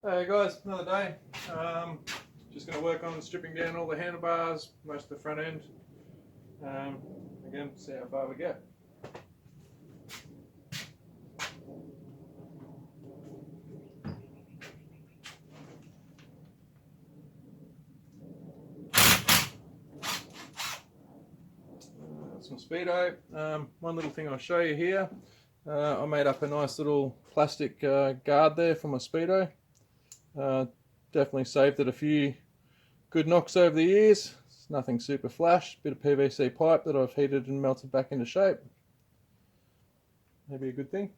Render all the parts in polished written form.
Hey guys, another day. Just going to work on stripping down all the handlebars, most of the front end. Again, see how far we get. Some Speedo. One little thing I'll show you here. I made up a nice little plastic guard there for my Speedo. Definitely saved it a few good knocks over the years. It's nothing super flash, bit of PVC pipe that I've heated and melted back into shape. Maybe a good thing.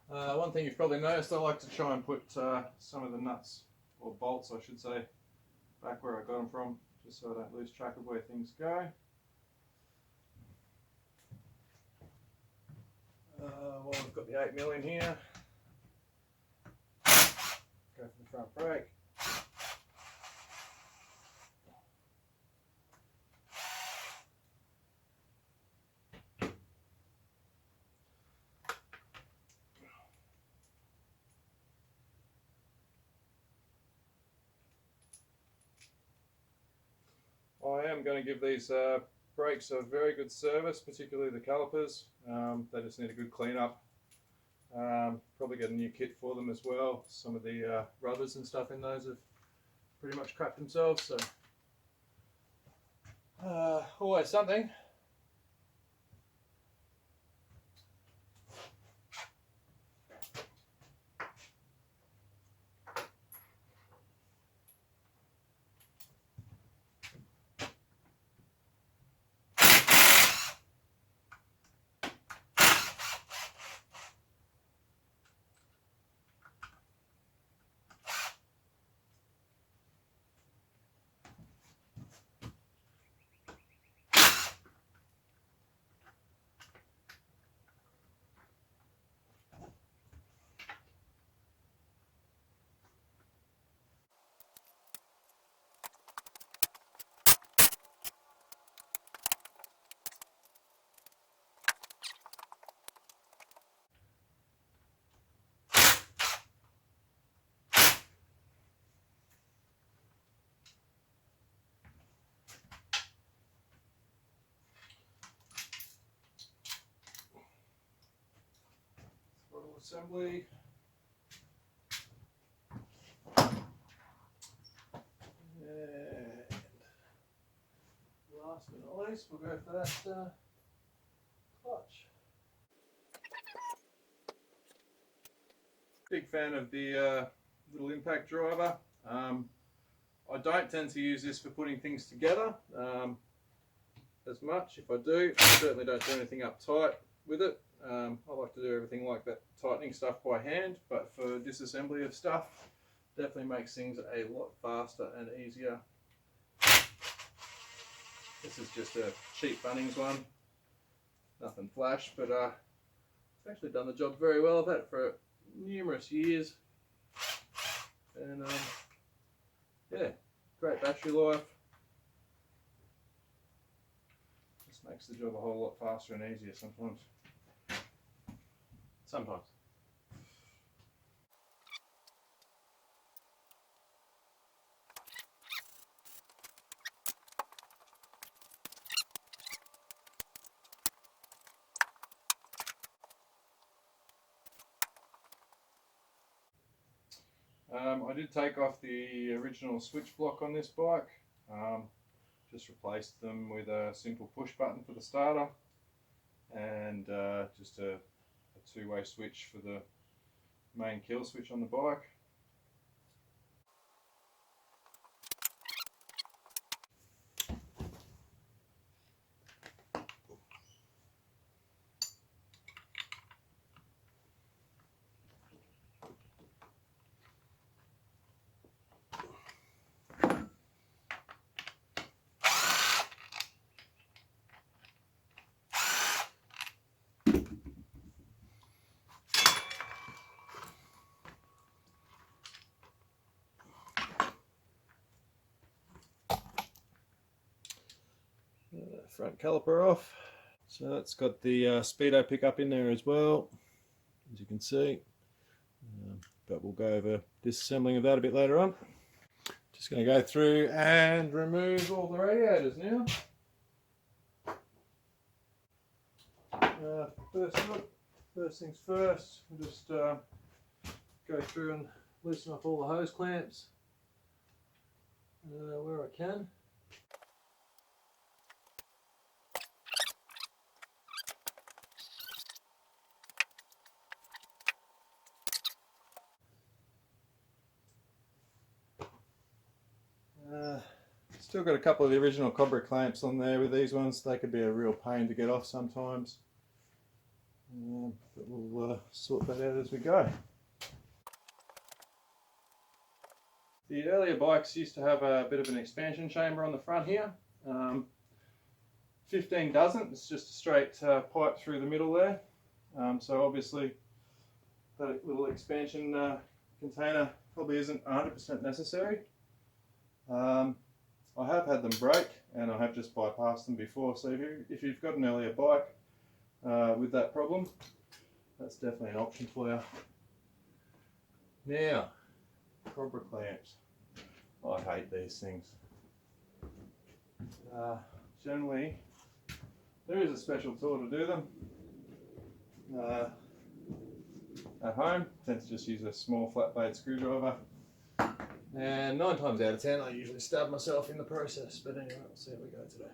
One thing you've probably noticed, I like to try and put some of the nuts, or bolts I should say, back where I got them from, just so I don't lose track of where things go. Well, I've got the 8mm in here. Go for the front brake. I am going to give these brakes a very good service, particularly the calipers. They just need a good clean up. Probably get a new kit for them as well. Some of the rubbers and stuff in those have pretty much crapped themselves, so always something. Assembly. And last but not least, we'll go for that clutch. Big fan of the little impact driver. I don't tend to use this for putting things together as much. If I do, I certainly don't do anything uptight with it. I like to do everything like that tightening stuff by hand, but for disassembly of stuff, definitely makes things a lot faster and easier. This is just a cheap Bunnings one, nothing flash, but it's actually done the job very well. I've had it for numerous years, and yeah, great battery life. Just makes the job a whole lot faster and easier sometimes. Sometimes. I did take off the original switch block on this bike, just replaced them with a simple push button for the starter and just a two-way switch for the main kill switch on the bike. front caliper off. So that's got the speedo pickup in there as well, as you can see. But we'll go over disassembling of that a bit later on. Just going to go through and remove all the radiators now. First things first, we'll just go through and loosen up all the hose clamps where I can. Still got a couple of the original Cobra clamps on there with these ones. They could be a real pain to get off sometimes. But we'll sort that out as we go. The earlier bikes used to have a bit of an expansion chamber on the front here. 15 doesn't, it's just a straight pipe through the middle there. So obviously that little expansion container probably isn't 100% necessary. I have had them break and I have just bypassed them before, so if you've got an earlier bike with that problem, that's definitely an option for you. Now, Cobra clamps. I hate these things. Generally, there is a special tool to do them. At home, I tend to just use a small flat blade screwdriver. And 9 times out of 10 I usually stab myself in the process, but anyway, we'll see how we go today.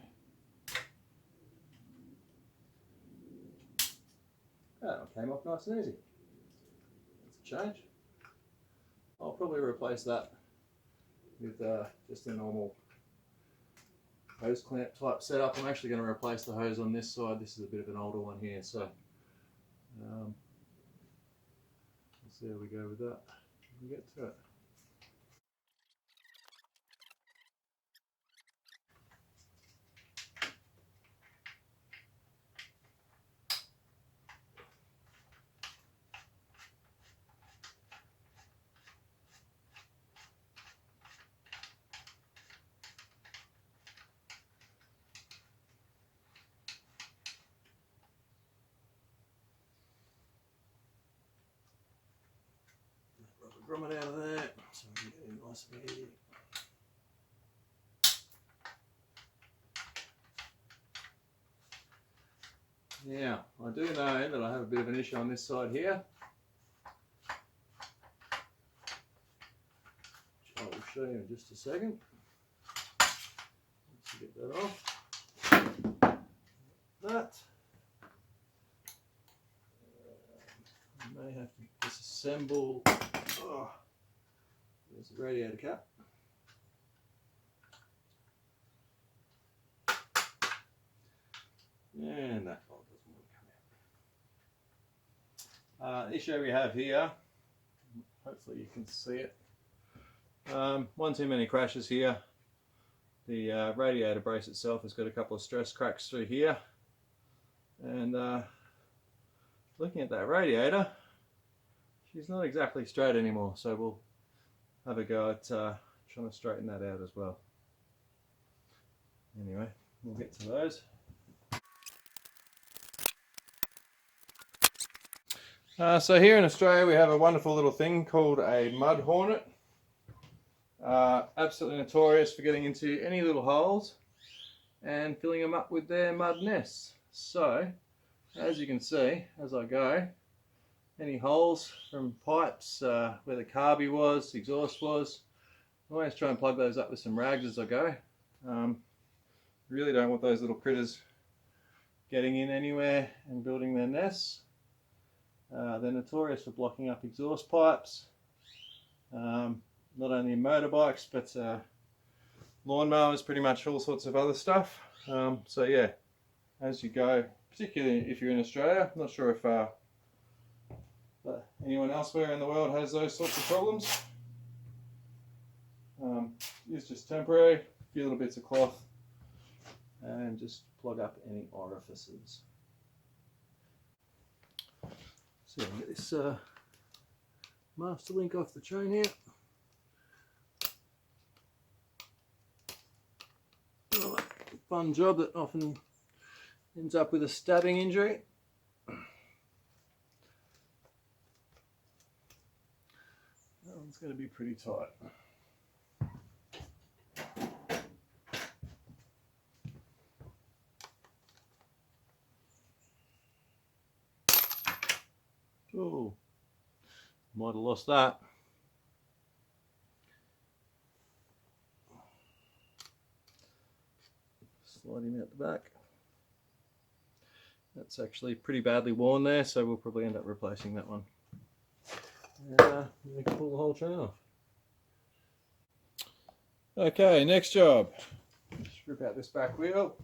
That one came off nice and easy. That's a change. I'll probably replace that with just a normal hose clamp type setup. I'm actually going to replace the hose on this side. This is a bit of an older one here, so we'll see how we go with that when we get to it. Grommet out of that, so we can get it nice and easy. Now, I do know that I have a bit of an issue on this side here, which I will show you in just a second. Let's get that off. That. I may have to disassemble. Oh, there's the radiator cap. And that bolt doesn't want to come out. The issue we have here, hopefully you can see it. One too many crashes here. The radiator brace itself has got a couple of stress cracks through here. And looking at that radiator, she's not exactly straight anymore, so we'll have a go at trying to straighten that out as well. Anyway, we'll get to those. So here in Australia we have a wonderful little thing called a mud hornet. Absolutely notorious for getting into any little holes and filling them up with their mud nests. So, as you can see, as I go, any holes from pipes where the carby was, exhaust was, I always try and plug those up with some rags as I go. Really don't want those little critters getting in anywhere and building their nests. They're notorious for blocking up exhaust pipes, not only in motorbikes but lawnmowers, pretty much all sorts of other stuff. So yeah, as you go, particularly if you're in Australia, I'm not sure if anyone elsewhere in the world has those sorts of problems. It's just temporary, a few little bits of cloth, and just plug up any orifices. So I'll get this master link off the chain here. Oh, fun job that often ends up with a stabbing injury. That one's going to be pretty tight. Oh, might have lost that. Slide him out the back. That's actually pretty badly worn there, so we'll probably end up replacing that one. And we can pull the whole chain off. Okay, next job. Strip out this back wheel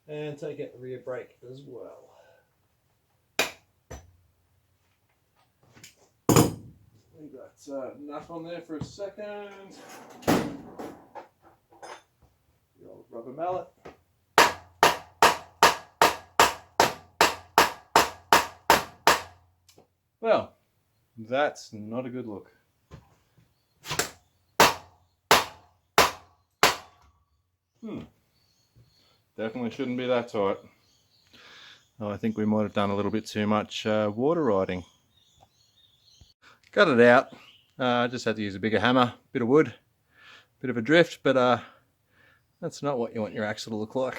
and take out the rear brake as well. Leave that nut on there for a second. The old rubber mallet. Well, that's not a good look. Definitely shouldn't be that tight. Oh, I think we might have done a little bit too much water riding. Got it out. Just had to use a bigger hammer, bit of wood, bit of a drift, but that's not what you want your axle to look like.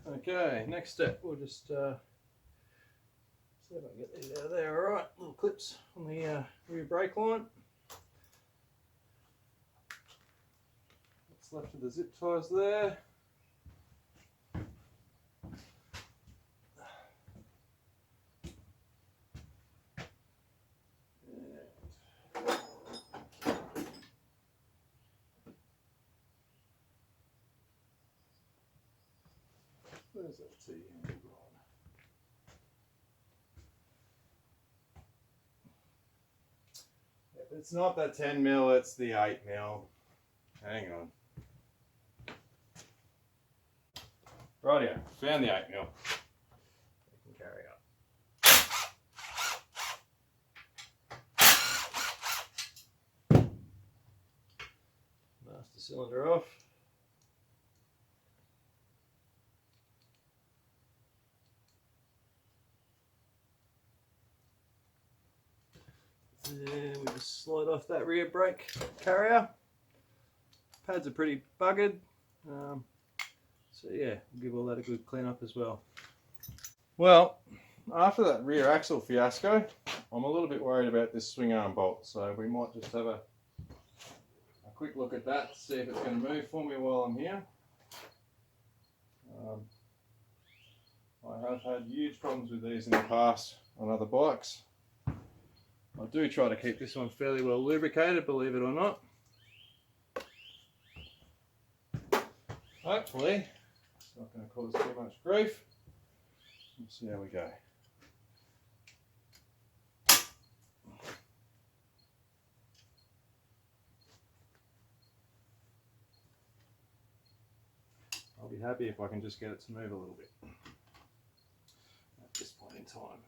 Okay, next step, we'll just see if I can get these out of there. Alright, little clips on the rear brake line. What's left of the zip ties there. Where's that T handle gone? Yeah, it's not that 10mm, it's the 8mm. Hang on. Rightio, found the 8mm. We can carry on. Master cylinder off. And we just slide off that rear brake carrier. Pads are pretty buggered, so yeah, we'll give all that a good clean up as well. Well, after that rear axle fiasco, I'm a little bit worried about this swing arm bolt, so we might just have a quick look at that to see if it's going to move for me while I'm here. I have had huge problems with these in the past on other bikes. I do try to keep this one fairly well lubricated, believe it or not. Hopefully, it's not going to cause too much grief. Let's see how we go. I'll be happy if I can just get it to move a little bit at this point in time.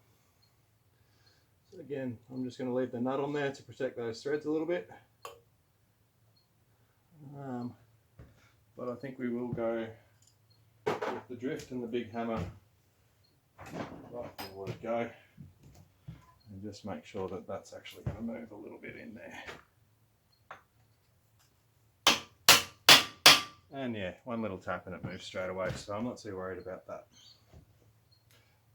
So again, I'm just going to leave the nut on there to protect those threads a little bit. But I think we will go with the drift and the big hammer right for it go, and just make sure that that's actually going to move a little bit in there. And yeah, one little tap and it moves straight away, so I'm not too worried about that.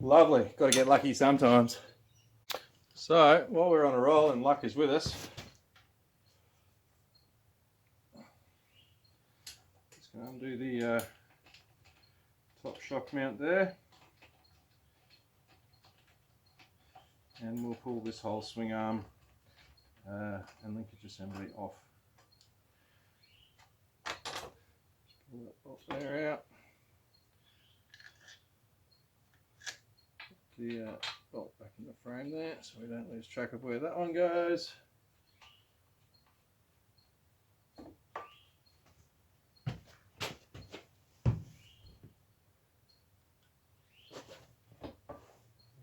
Lovely, got to get lucky sometimes. So while we're on a roll and luck is with us, just going to undo the top shock mount there, and we'll pull this whole swing arm and linkage assembly off. Pull that bolt there out. Put the bolt back in the frame there so we don't lose track of where that one goes.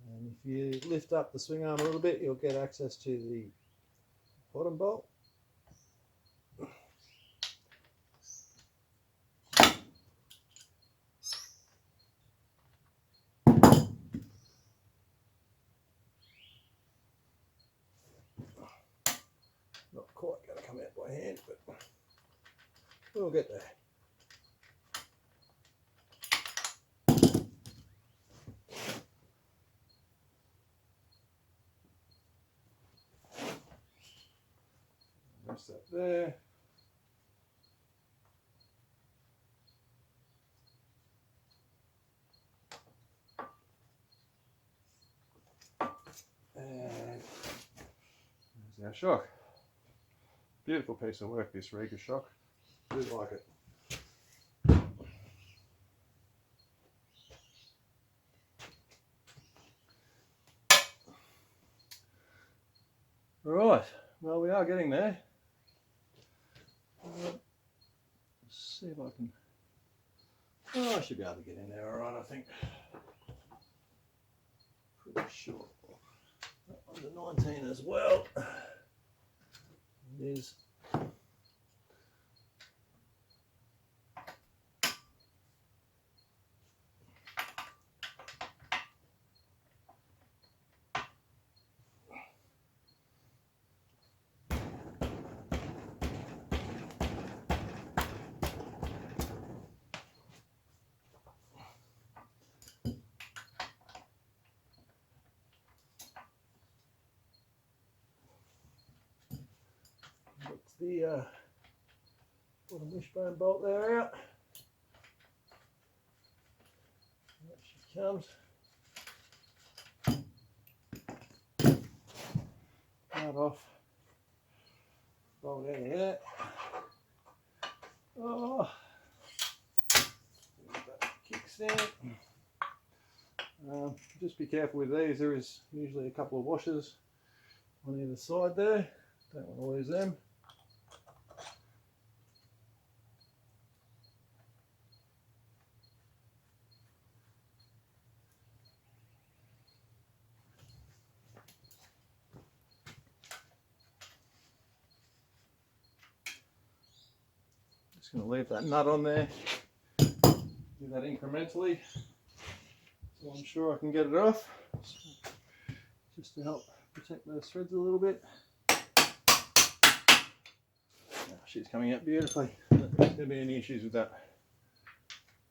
And you lift up the swing arm a little bit, you'll get access to the bottom bolt. Not quite going to come out by hand, but we'll get there. Rest that there. And there's our shock. Beautiful piece of work, this Riga shock. I do like it. Right, well, we are getting there. Let's see if I can. Oh, I should be able to get in there, alright, I think. Pretty sure. That one's a 19 as well. It is. Gets the bottom wishbone bolt there out. There she comes. Right off. Bolt out of there. Oh, kickstand. Just be careful with these. There is usually a couple of washers on either side there. Don't want to lose them. Just going to leave that nut on there. Do that incrementally, so I'm sure I can get it off. So just to help protect those threads a little bit. Oh, she's coming out beautifully. There's not going to be any issues with that.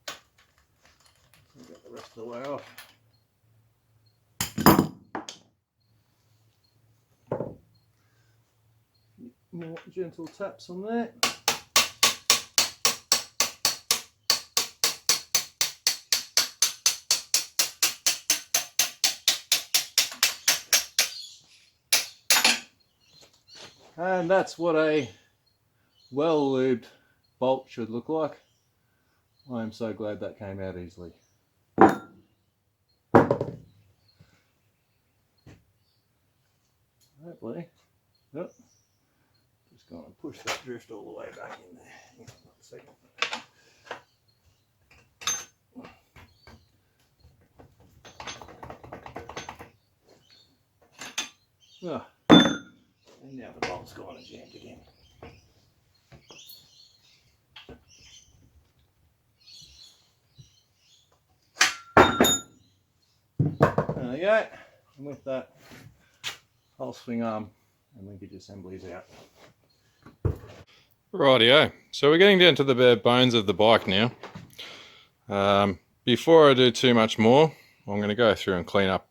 I'll get the rest of the way off. More gentle taps on there. And that's what a well-lubed bolt should look like. I am so glad that came out easily. Hopefully, yep. Just going to push that drift all the way back in there. Hang on 1 second. Oh. And now the bolt's gone and jammed again. There we go. And with that, whole swing arm and linkage assemblies out. Rightio. So we're getting down to the bare bones of the bike now. Before I do too much more, I'm going to go through and clean up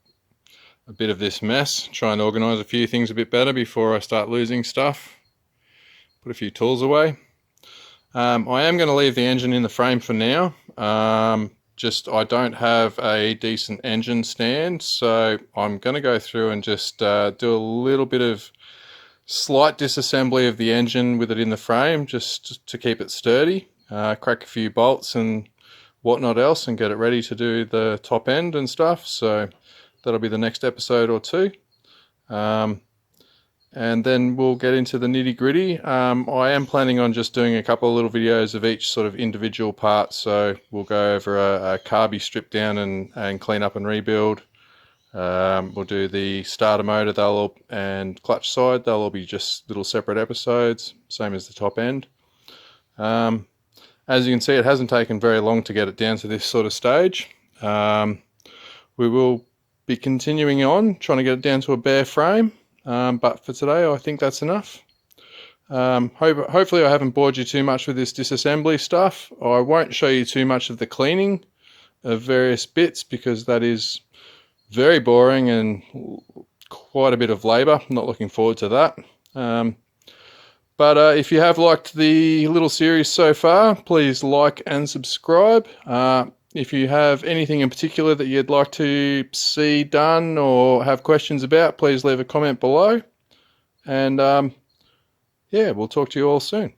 a bit of this mess, try and organise a few things a bit better before I start losing stuff. Put a few tools away. I am going to leave the engine in the frame for now. I don't have a decent engine stand, so I'm going to go through and just do a little bit of slight disassembly of the engine with it in the frame, just to keep it sturdy. Crack a few bolts and whatnot else and get it ready to do the top end and stuff. So that'll be the next episode or two. And then we'll get into the nitty gritty. I am planning on just doing a couple of little videos of each sort of individual part. So we'll go over a carby strip down and clean up and rebuild. We'll do the starter motor and clutch side. They'll all be just little separate episodes, same as the top end. As you can see, it hasn't taken very long to get it down to this sort of stage. We will be continuing on, trying to get it down to a bare frame, but for today I think that's enough. Hopefully I haven't bored you too much with this disassembly stuff. I won't show you too much of the cleaning of various bits because that is very boring and quite a bit of labour. I'm not looking forward to that. But if you have liked the little series so far, please like and subscribe. If you have anything in particular that you'd like to see done or have questions about, please leave a comment below. And yeah, we'll talk to you all soon.